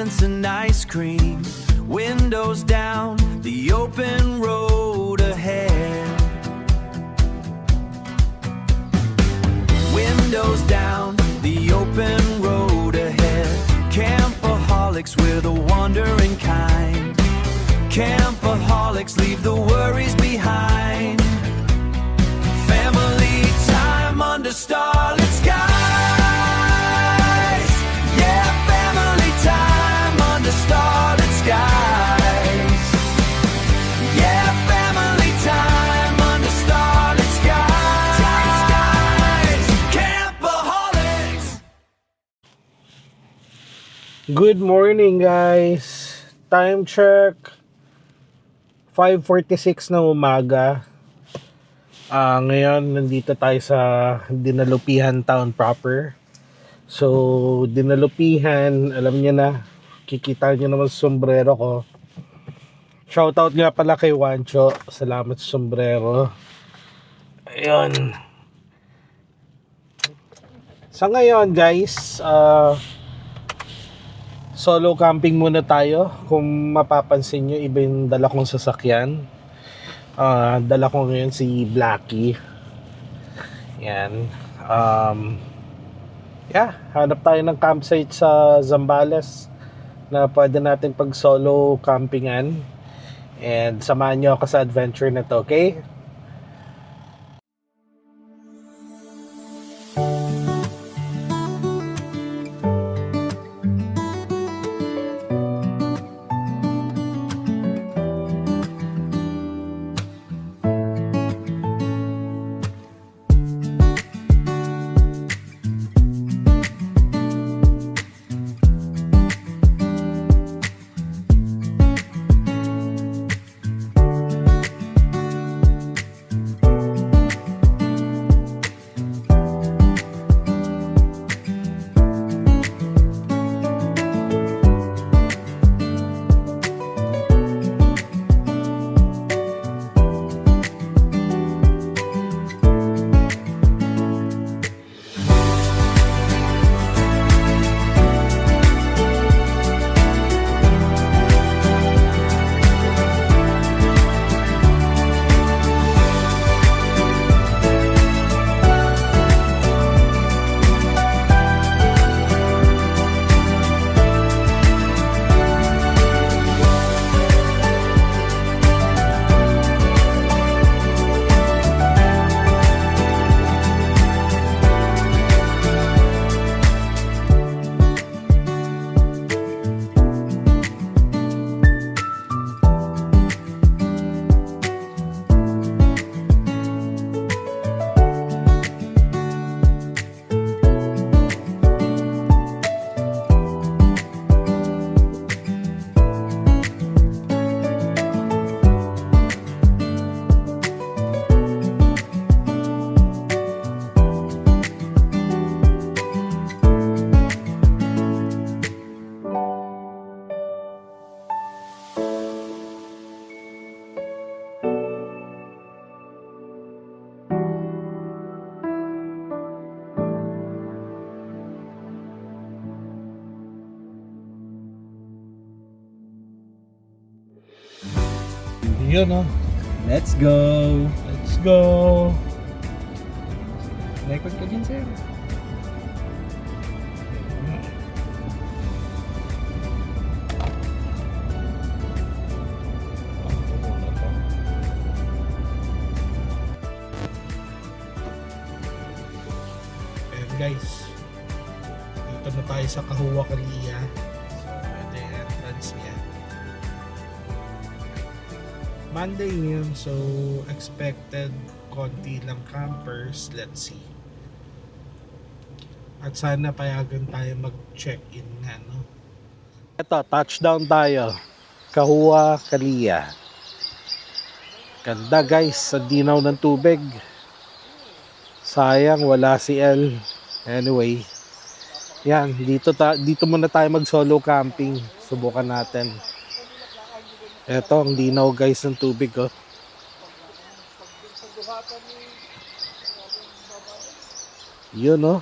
moments and ice cream. Windows down, the open road ahead. Windows down, the open road ahead. Campaholics, we're the wandering kind. Campaholics, leave the worries behind. Family time under starlit skies. Yeah, family time under starlit skies. Yeah, family time under starlit skies. Campaholics. Good morning, guys. Time check 5:46 ng umaga. Ngayon nandito tayo sa Dinalupihan Town proper. So, Dinalupihan, alam niyo na, kikita niyo naman sa sombrero ko. Shoutout nga pala kay Wancho. Salamat sa sombrero. Ayun. Sa ngayon, guys, solo camping muna tayo. Kung mapapansin nyo, iba yung dala kong sasakyan. Dala ko ngayon si Blackie. Yan. Hanap tayo ng campsite sa Zambales na pwede natin pag solo campingan. And samahan nyo ako sa adventure na to, okay? Yun, no? Let's go! Let's go! Record ka din, sir. Ayan, guys. Dito na tayo sa Kahuwa Kalia. So, ito yung entrance niya. Monday yun, so expected konti lang campers. Let's see. At sana payagan tayo mag-check-in nga, no? Ito, touchdown tayo. Kahuwa Kalia. Ganda, guys, sa dinaw ng tubig. Sayang wala si El. Anyway, yan, dito muna tayo mag solo camping. Subukan natin. Eto, ang linaw, guys, ng tubig, oh. Yun, oh.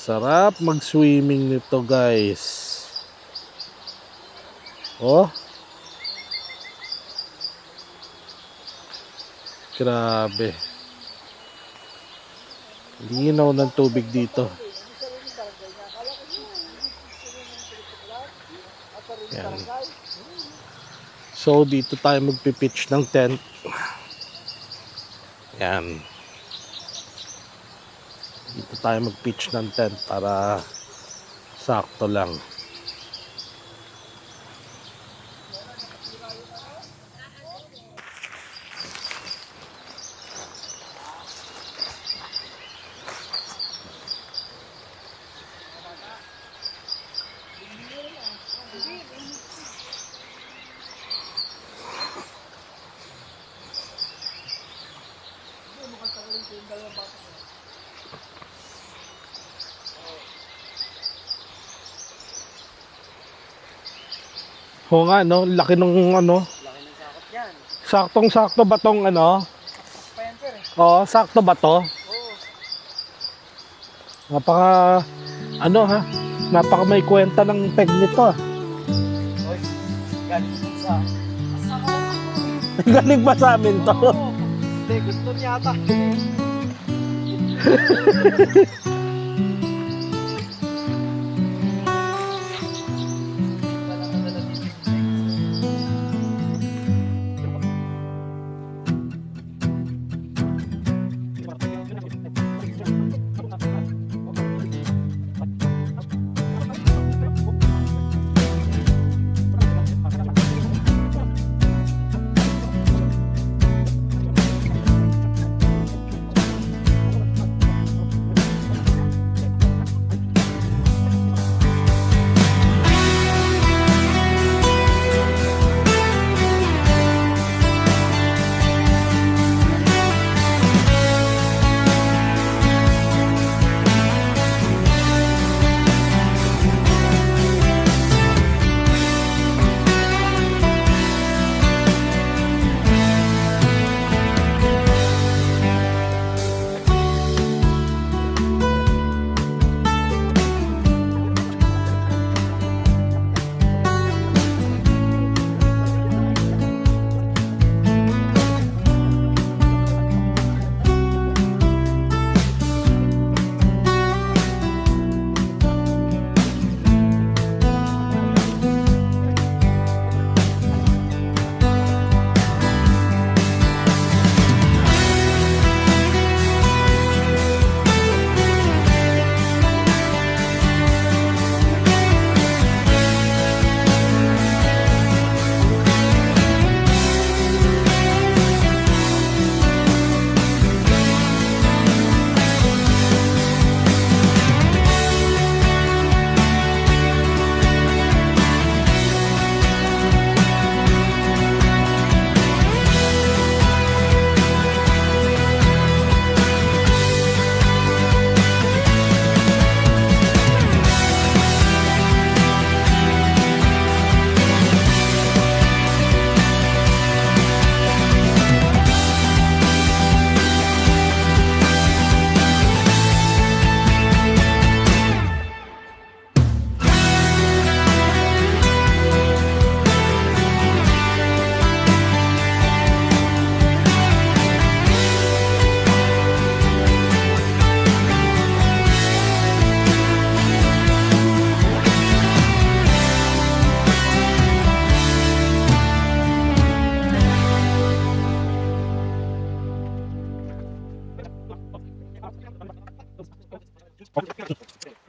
Sarap mag-swimming nito, guys. Oh. Grabe. Linaw ng tubig dito. Yan. So, dito tayo magpipitch ng tent. Yan. Dito tayo mag-pitch ng tent para sakto lang. Oo nga, no? Laki nung ano. Laki ng sakot yan. Saktong-sakto ba tong ano? Penter eh. Oo, sakto ba to? Oo. Napaka, ano ha? Napaka may kwenta ng peg nito. Oy, galing dun sa... Asama. Galing ba sa amin to? Oo. Hindi, gusto niya ata.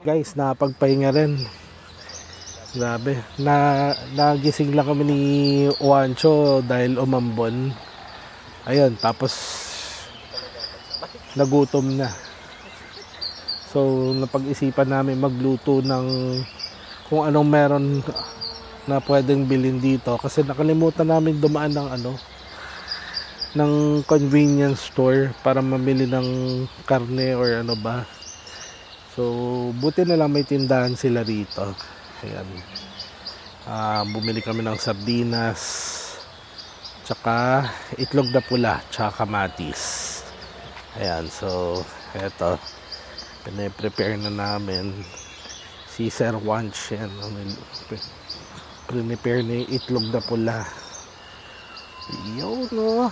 Guys, napagpahinga rin. Grabe. Nagising lang kami ni Juancho dahil umambon. Ayun, tapos nagutom na. So, napag-isipan namin magluto ng kung anong meron na pwedeng bilhin dito. Kasi nakalimutan namin dumaan ng ng convenience store para mamili ng karne or ano ba. So, buti na lang may tindahan sila rito. Ayan. Bumili kami ng sardinas, tsaka itlog na pula, tsaka kamatis. Ayan, so, eto. Pine-prepare na namin. Si Sir Wanch yan. Prepare na yung itlog na pula. Yun, no.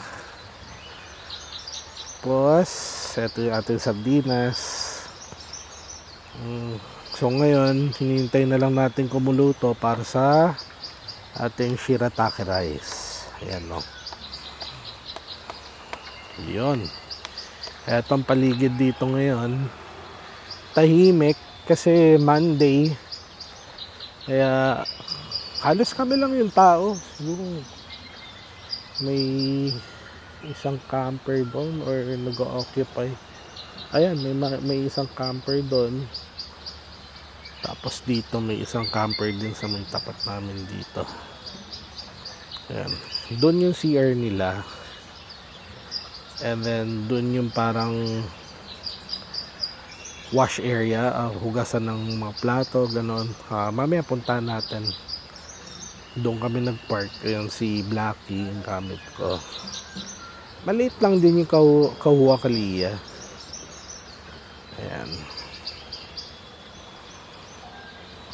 Tapos, ito yung ating sardinas. So ngayon, hinihintay na lang natin kumuluto para sa ating shirataki rice. Ayan, no. Yun. Etong paligid dito ngayon, tahimik kasi Monday. Kaya halos kami lang yung tao. Siguro may isang camper doon or nag-occupy. Ayan, may isang camper doon. Tapos dito may isang camper din sa may tapat namin dito. Ayan. Doon yung CR nila. And then doon yung parang wash area, hugasan ng mga plato, ganon. Mamaya puntahan natin. Doon kami nagpark. Ayan si Blackie yung gamit ko. Maliit lang din yung Kahuwa Kalia. Ayan.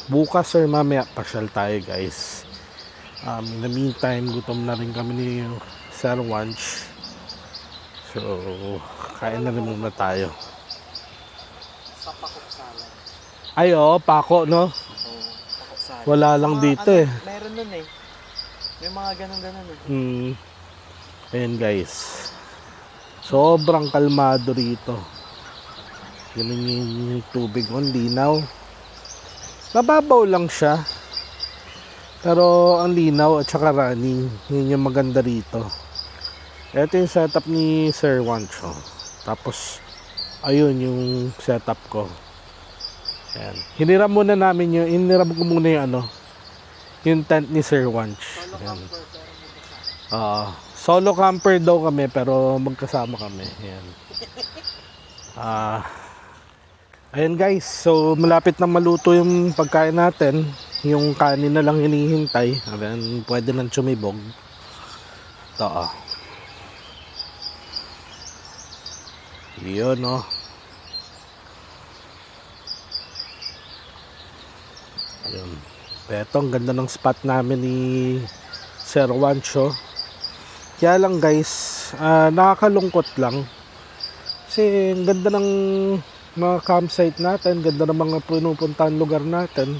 Bukas or mamaya pasyal tayo, guys. In the meantime, gutom na rin kami ni Sir Wanch. So, kain na rin muna tayo. Sa pakok salad. Ay, oo, pako, no? Oo, pakok salad. Wala lang dito eh. Meron nun eh. May mga ganun-ganun eh. Ayan, guys. Sobrang kalmado rito. Ganun yung tubig, ang linaw. Mababaw lang siya. Pero ang linaw at saka running. Yun yung maganda rito. Ito yung setup ni Sir Wancho. Tapos, ayun yung setup ko. Ayan. Hiniram ko muna yung yung tent ni Sir Wanch. Ayan. Solo camper daw kami pero magkasama kami. Ayan. Ayan, guys. So, malapit na maluto yung pagkain natin. Yung kanin na lang hinihintay. Ayan, pwede nang tsumibog. Ito, Yun, no. Ayun. Eto, ang ganda ng spot namin ni Sir Wancho. Kaya lang, guys, nakakalungkot lang. Kasi ang ganda ng mga campsite natin, ganda ng mga pinupuntahan lugar natin.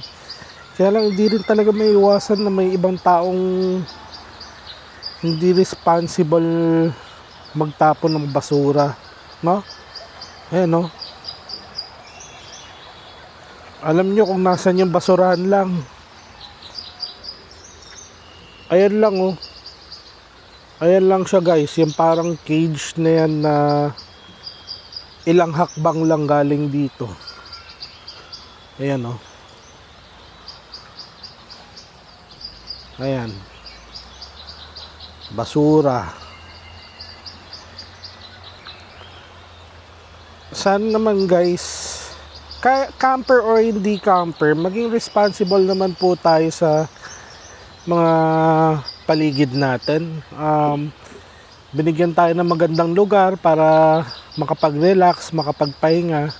Kaya lang, hindi rin talaga may iwasan na may ibang taong hindi responsible magtapon ng basura. No? Ayan, no? Alam nyo kung nasan yung basurahan lang. Ayan lang, oh. Ayan lang siya, guys. Yung parang cage na yan na ilang hakbang lang galing dito. Ayan, oh. Ayan. Basura. Sana naman, guys, camper or hindi camper, maging responsible naman po tayo sa mga paligid natin. Binigyan tayo ng magandang lugar para makapag-relax, makapagpahinga.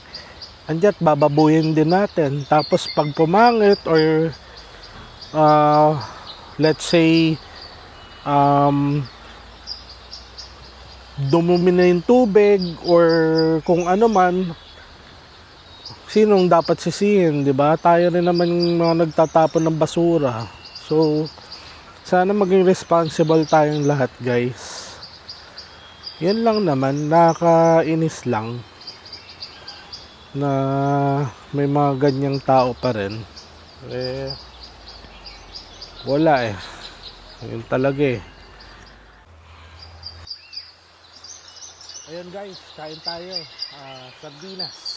Andiya't bababuyin din natin. Tapos pag pumangit or let's say dumumi na yung tubig or kung ano man, sinong dapat sisihin, di ba? Tayo rin naman yung mga nagtatapon ng basura. So, sana maging responsible tayong lahat, guys. Yan lang naman, nakakainis lang na may mga ganyang tao pa rin. Wala eh. Yun talaga eh. Ayun, guys, kain tayo. Sardinas.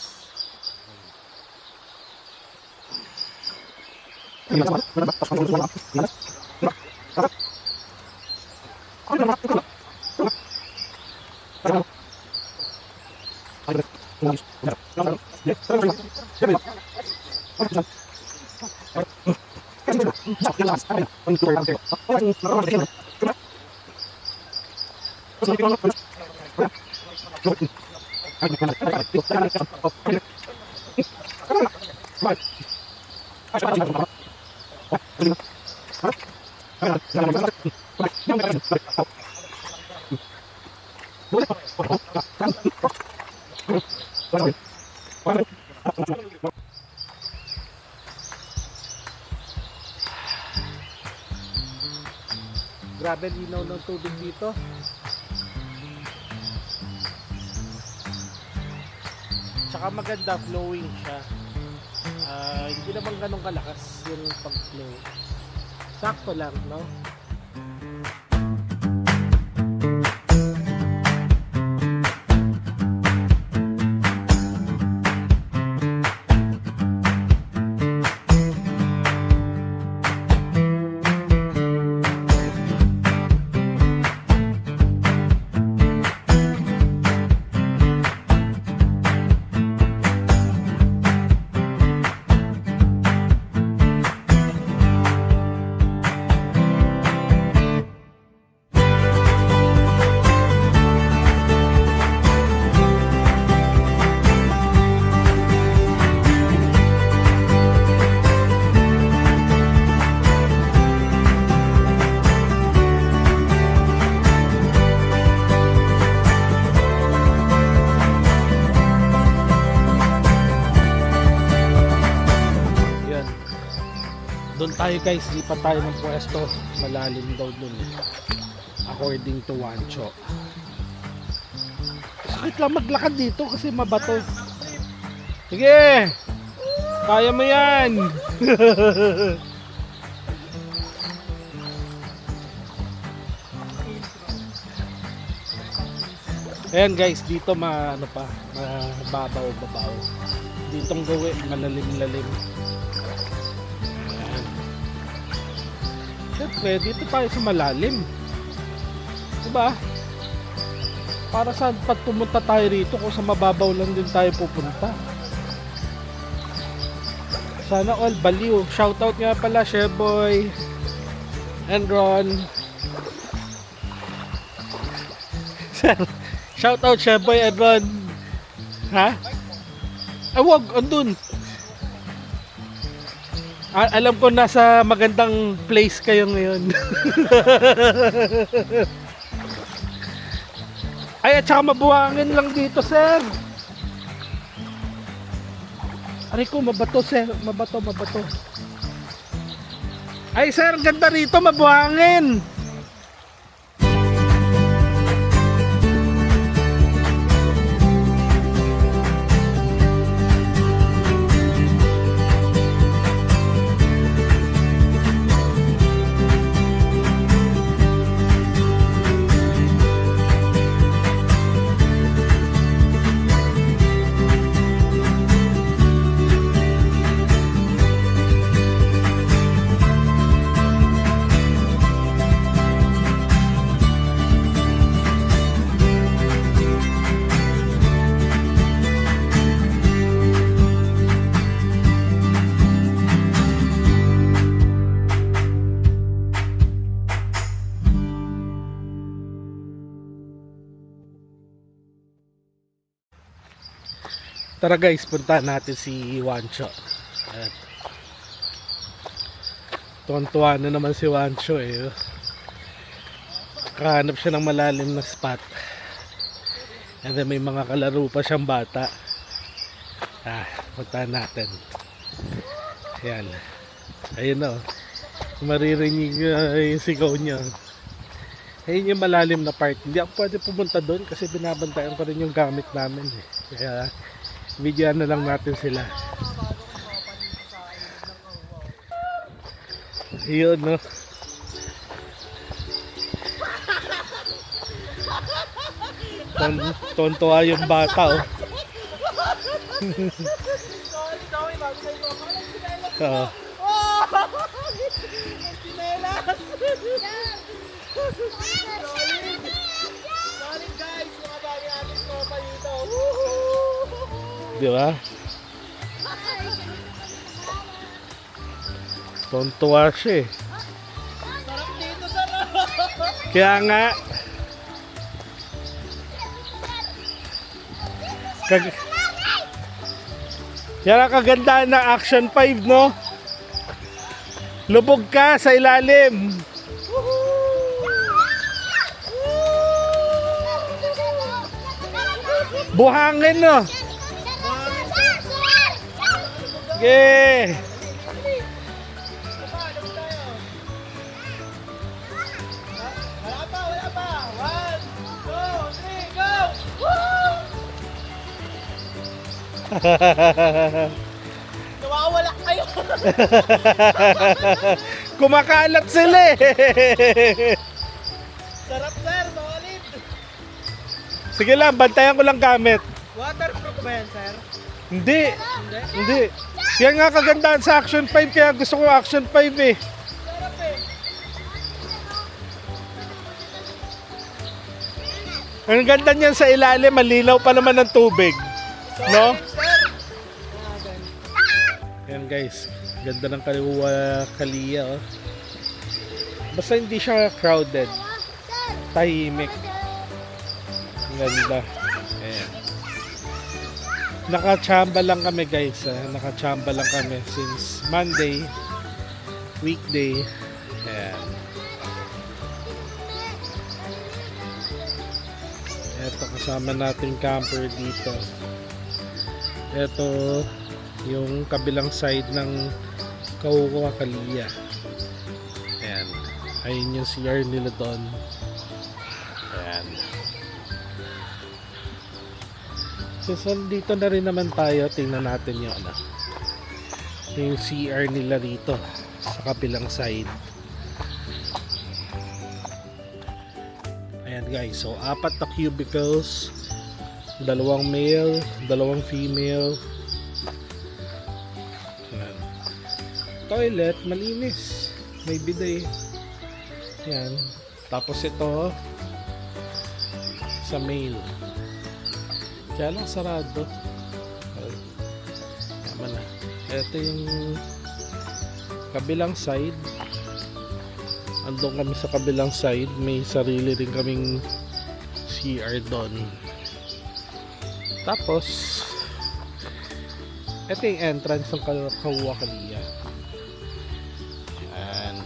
Grabe linaw ng tubig dito. Tsaka maganda, flowing siya. Hindi naman ganun kalakas yung pag-flow. Sakto lang, no? Doon tayo guys, lipat tayo ng pwesto. Malalim daw dun according to Wancho. Sakit lang maglakad dito kasi mabato. Sige! Kaya mo yan! Ayan guys, dito mababaw. Ditong gawin, malalim-lalim. Siyempre, dito tayo sa malalim. Diba? Para saan pag pumunta tayo rito kung sa mababaw lang din tayo pupunta. Sana all baliw. Shoutout nga pala, Sheboy and Ron. Shoutout, Sheboy and Ron. Ha? Ah, wag, andun. Alam ko nasa magandang place kayo ngayon. Ay, at saka mabuhangin lang dito, sir. Aray ko, mabato, sir. Mabato. Ay, sir, ganda rito, mabuhangin. Tara guys, punta natin si Wancho. At tuwan-tuwa na naman si Wancho eh. Kahanap siya ng malalim na spot. And then may mga kalaro pa siyang bata. Punta natin. Ayan. Ayun o. Maririnig yung sigaw niya. Ayun yung malalim na part. Hindi ako pwede pumunta doon kasi binabantayan ko rin yung gamit namin eh. Kaya bigyan na lang natin sila. Yun no. Tontuwa yung bata oh. Oo. Di ba? Tontuwa siya eh. Sarap dito, sarap! Kaya nga Yan ang kagandahan ng Action 5, no? Lubog ka sa ilalim. Buhangin, no? Okay. Wala pa, wala pa. 1, 2, 3, go! Nawawala kayo. Kumakalat sila eh. Sarap, sir. Solid. Sige lang, bantayan ko lang gamit. Waterproof ba yan, sir? Hindi. Hindi. Yan nga kagandahan sa Action 5, kaya gusto ko Action 5 eh. Sarap eh. Ang ganda niyan sa ilalim, malinaw pa naman ng tubig. No? Sir. Yan guys, ganda ng Kaliya oh. Basta hindi siya crowded. Tahimik. Ang ganda. Ayan. Nakachamba lang kami guys. Nakachamba lang kami since Monday, weekday. Ayan. Ito kasama natin camper dito. Ito yung kabilang side ng Kaliya. Ayan. Ayun yung CR nila doon. Ayan. So dito na rin naman tayo. Tingnan natin yung yung CR nila dito sa kabilang side. Ayan guys. So 4 na cubicles. 2 male, 2 female. Ayan. Toilet, malinis. May bidet. Yan. Tapos ito sa male. Kaya lang sarado. Yaman na. Ito yung kabilang side. Andun kami sa kabilang side. May sarili rin kaming CR doon. Tapos ito yung entrance ng Kaliya. Ayan.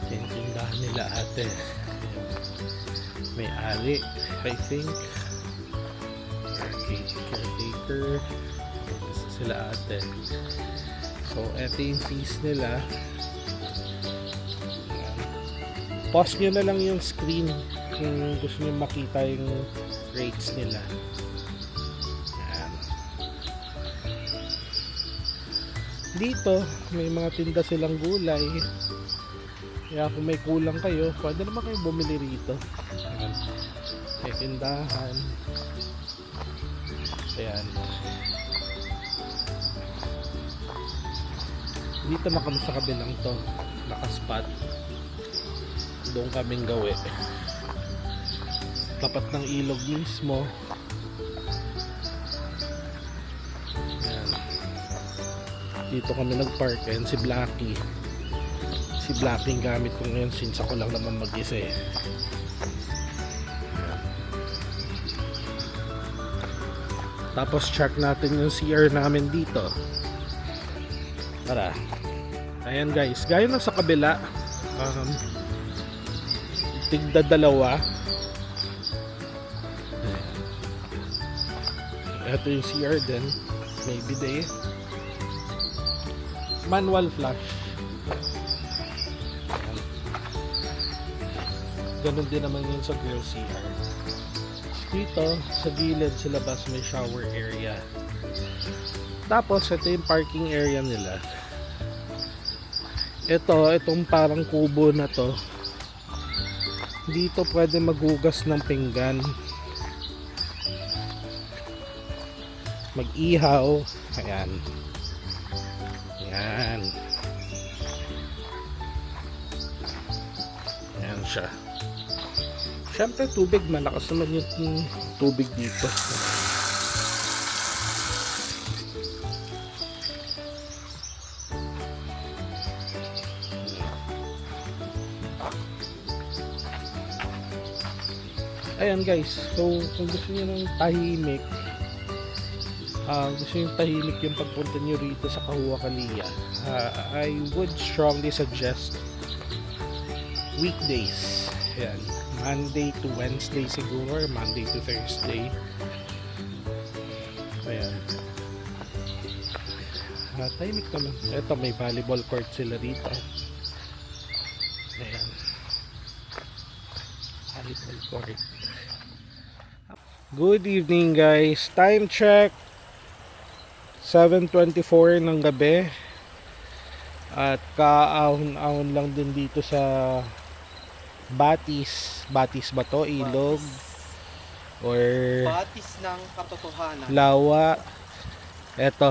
Yan yung tindahan nila ate. May ali, I think. Caretaker. Isa sila ate. So, eto yung fees nila. Ayan. Pause nyo na lang yung screen kung gusto nyo makita yung rates nila. Ayan. Dito, may mga tinda silang gulay. Kaya kung may kulang kayo, pwede naman kayo bumili rito. Ayan. May tindahan. Ayan. Dito na kami sa kabilang to. Nakaspot. Doon kaming gawi. Tapat ng ilog mismo. Ayan. Dito kami nagpark. Ayan si Blackie. Si Blackie yung gamit ko ngayon since ako lang naman mag-isa eh. Tapos check natin yung CR namin dito. Tara. Ayan guys, gaya na sa kabila. Tigda 2. Ito yung CR din. May bidet. Manual flush. Ganun din naman yun sa girl CR. Dito, sa gilid sa labas may shower area. Tapos, ito yung parking area nila. Itong parang kubo na to. Dito pwede maghugas ng pinggan. Mag-ihaw. Ayan. Ayan. Ayan siya. Siyempre tubig, malakas naman yung tubig dito. ayan guys, so kung gusto niyo ng tahimik, gusto niyo tahimik yung pagpunta niyo rito sa Kahua Kalia, I would strongly suggest weekdays. Ayan, Monday to Wednesday siguro, or Monday to Thursday. Ayan. Tahimik naman. Ito, may volleyball court sila dito. Ayan. Volleyball court. Good evening guys. Time check. 7:24 ng gabi. At kaahon-ahon lang din dito sa Batis. Batis ba to? Ilog? Or Batis ng katotohanan. Lawa? Eto,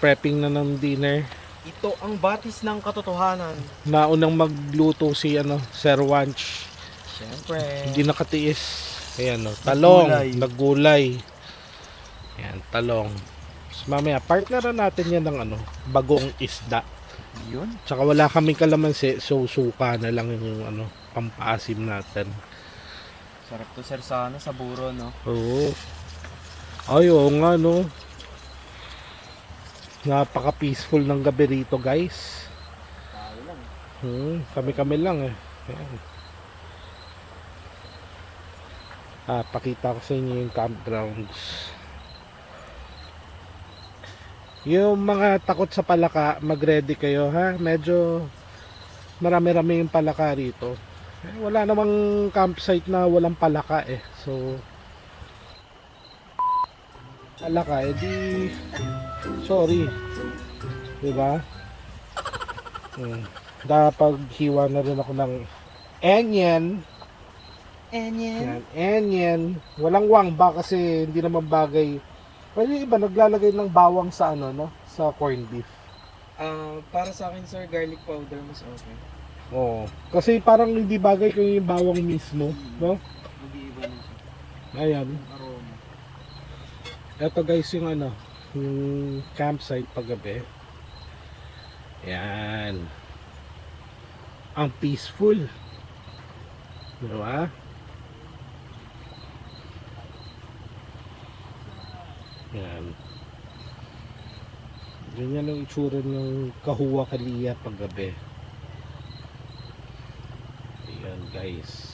prepping na ng dinner. Ito ang batis ng katotohanan. Naunang magluto si Sir Wanch. Siyempre. Hindi nakatiis. Ayan talong, Naggulay. naggulay. Ayan, talong. So, mamaya, partneran natin yan ng bagong isda. Yun. Tsaka wala kaming kalamansi, so suka na lang yung pampaasim natin. Sarap to sir sa sa buro, no? Oo. Ay, oo nga, no. Napaka-peaceful ng gabi rito, guys. Tayo lang. Kami-kami lang eh. Ayan. Pakita ko sa inyo yung campgrounds. Yung mga takot sa palaka, mag-ready kayo ha. Medyo marami-rami yung palaka rito. Wala namang campsite na walang palaka eh. So, palaka, edi sorry. Diba? Dapat hiwa na rin ako ng onion. Yan, onion. Walang wangba kasi hindi naman bagay. Pero yung iba naglalagay ng bawang sa sa corned beef. Para sa akin sir, garlic powder mas okay. Oo. Kasi parang hindi bagay kung yung bawang mismo, no? Mag-iiba na siya. Ayan. Aroma. Ito guys yung yung campsite paggabi. Yan. Ang peaceful. Diba? Yan. Ganyan ang itsura ng Kahua Kalia paggabi. Ayan guys.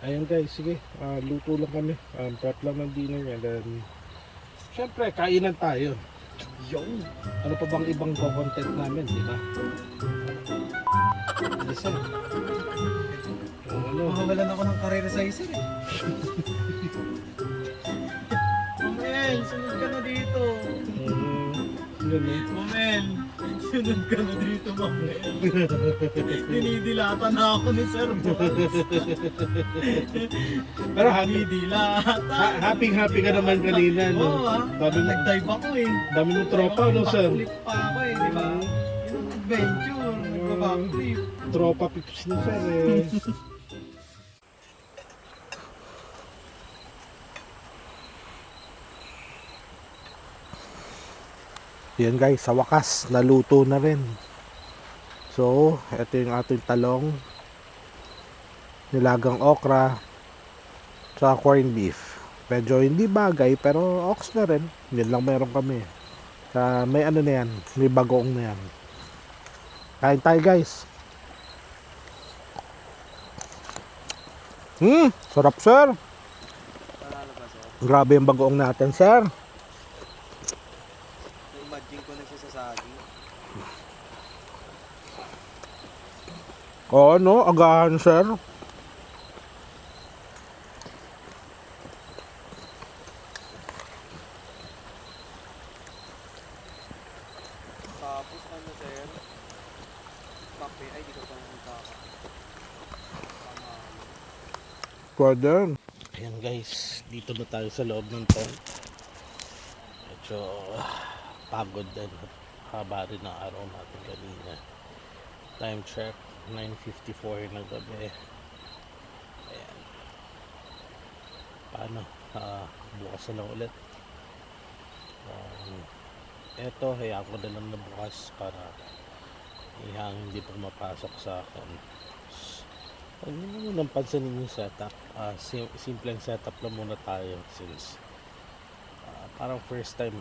Ayan guys, sige, luto lang kami, prep lang ng dinner and then syempre, kainan tayo. Yung. Ano pa bang ibang content namin, di ba? Listen. Mahawalan ako ng career sa isa eh. Mamel, sunod ka na dito. Yun eh. Mamel, sunod ka na dito, Mamel. Dinidilata na ako ni Sir Bones. Pero happy, Dinidilata. happy ka naman kanina, no? Oo Dami mo, nag-dive ako eh. dami mo tropa, no, sir? Backflip pa ako eh, di ba? Yung adventure, nagpa-backflip. Tropa pips niya, sir, eh. Yan guys, sa wakas, naluto na rin. So, ito yung ating talong, nilagang okra, sa corned beef. Medyo hindi bagay, pero ox na rin. Yun lang meron kami. May na yan, may bagoong na yan. Kain tayo guys. Sarap sir. Grabe yung bagoong natin sir. Imagine ko na siya sa saging. Oo, no? Agahan, sir. Tapos ano sir? Kape, ay di ko pa nagkaka. Pwede. Ayan guys, dito na tayo sa loob ng tent. Medyo pagod din. Haba rin ang araw natin kanina. Time check 9:54 na gabi. Ayan. Paano? Bukas na lang ulit. Eto, hayaan ko na lang na bukas para hindi pa mapasok sa akin. Huwag nyo naman pansinin yung setup. Simpleng setup lang muna tayo since parang first time,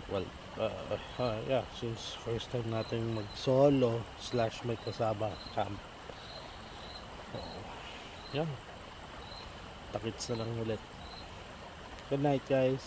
since first time natin mag solo / may kasama camp. So, yan. Takits na lang ulit. Good night, guys.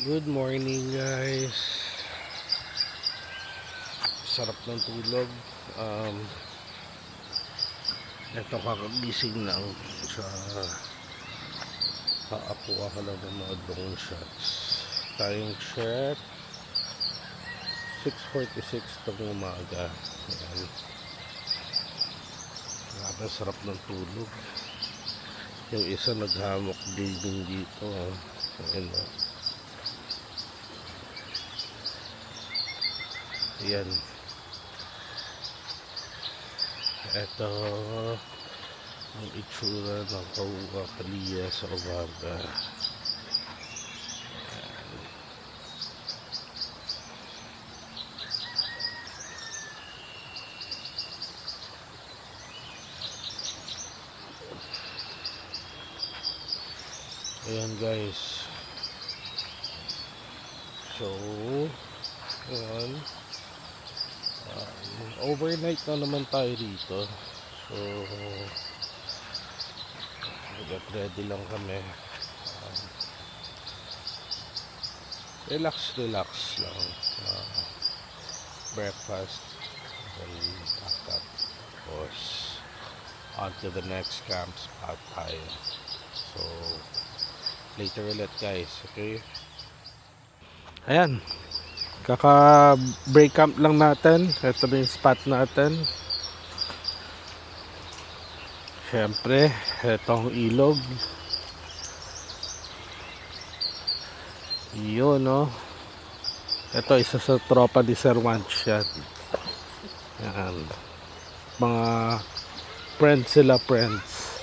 Good morning, guys. Sarap ng tulog. Ito kakagising lang sa kaapuha ka lang ng mga drone shots. Time check 6:46 ng umaga. Ayan. Grabe, sarap ng tulog. Yung isa naghamok gaming dito. Ayan, Ayan. Ito ang itsura ng Kauwa Kalia sa umaga. Ayan guys. So, ayan. Overnight na naman tayo dito. So, get ready lang kami. Relax lang. Breakfast. Then, pack up. Tapos, on to the next camp spot tayo. So, later ulit guys, okay? Ayan. Kaka-break camp lang natin. Ito na yung spot natin. Siyempre, itong ilog. Yun, no? Ito, isa sa tropa ni Sir Wanch yan. Yan. Mga friends sila, friends.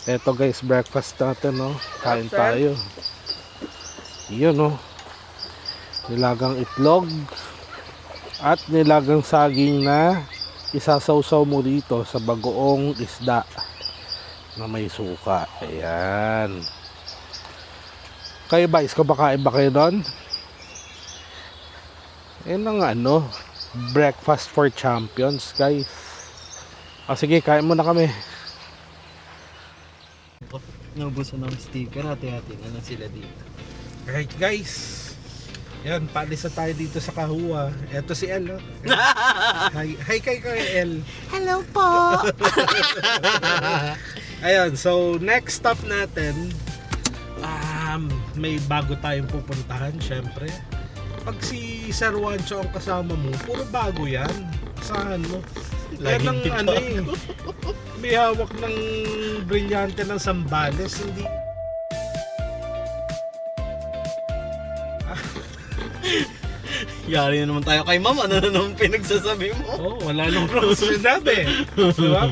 Ito guys, breakfast natin, no? Kain tayo. Yun, no? Nilagang itlog at nilagang saging na isasawsaw mo dito sa bagoong isda na may suka. Ayan. Kayo guys, kumakain ba kayo doon? Yan ang breakfast for champions guys. Sige, kain muna kami. Naubusan ng sticker, hati-hati na lang sila dito. Alright guys. Yan, paalis na tayo dito sa Kahua. Eto si El, no? Hi kay El. Hello po! Ayun, so next stop natin, may bago tayong pupuntahan, syempre. Pag si Sir Wancho ang kasama mo, puro bago yan. Saan mo? Yan ang may hawak ng brilyante ng Sambales, hindi. Yari na naman tayo kay ma'am. Ano na naman pinagsasabi mo? Oh, wala nang sinabi. Diba?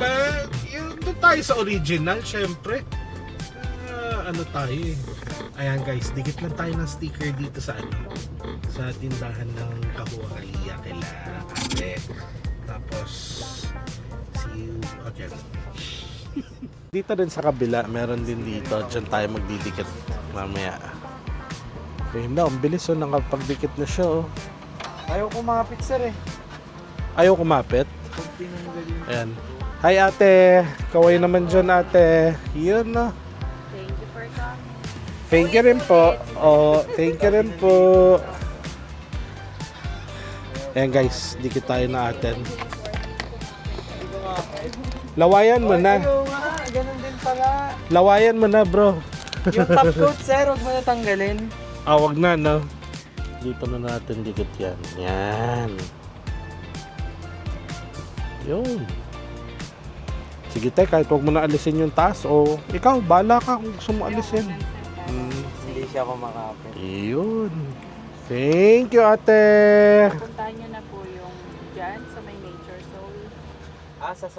Doon tayo sa original, syempre. Ano tayo eh. Ayan guys, dikit lang tayo ng sticker dito sa sa tindahan ng Kahua kila ate. Tapos, see you again. Dito din sa kabila, meron din dito. Diyan tayo magdidikit mamaya. Ayun na, ang bilis nakapagdikit na siya Ayaw kumapit sir eh. Ayaw kumapit? Pag tinanggal yun. Ayan. Hi ate, kaway naman dyan ate. Yun na. Thank you for coming. Thank you rin po. Thank you rin po. Ayan guys, dikit tayo na atin. Lawayan mo na. Oo nga, ganun din pala. Lawayan mo na bro. Yung top coat sir, huwag mo na tanggalin. Wag na no. Dito na natin dikit yan. Yan. Yun. Sige te, kahit huwag mo na alisin yung taas o ikaw, bala ka kung gusto mo alisin. Hindi siya kumakapit. Yun. Thank you ate. Puntahan nyo na po yung dyan sa may Nature Soul. Sa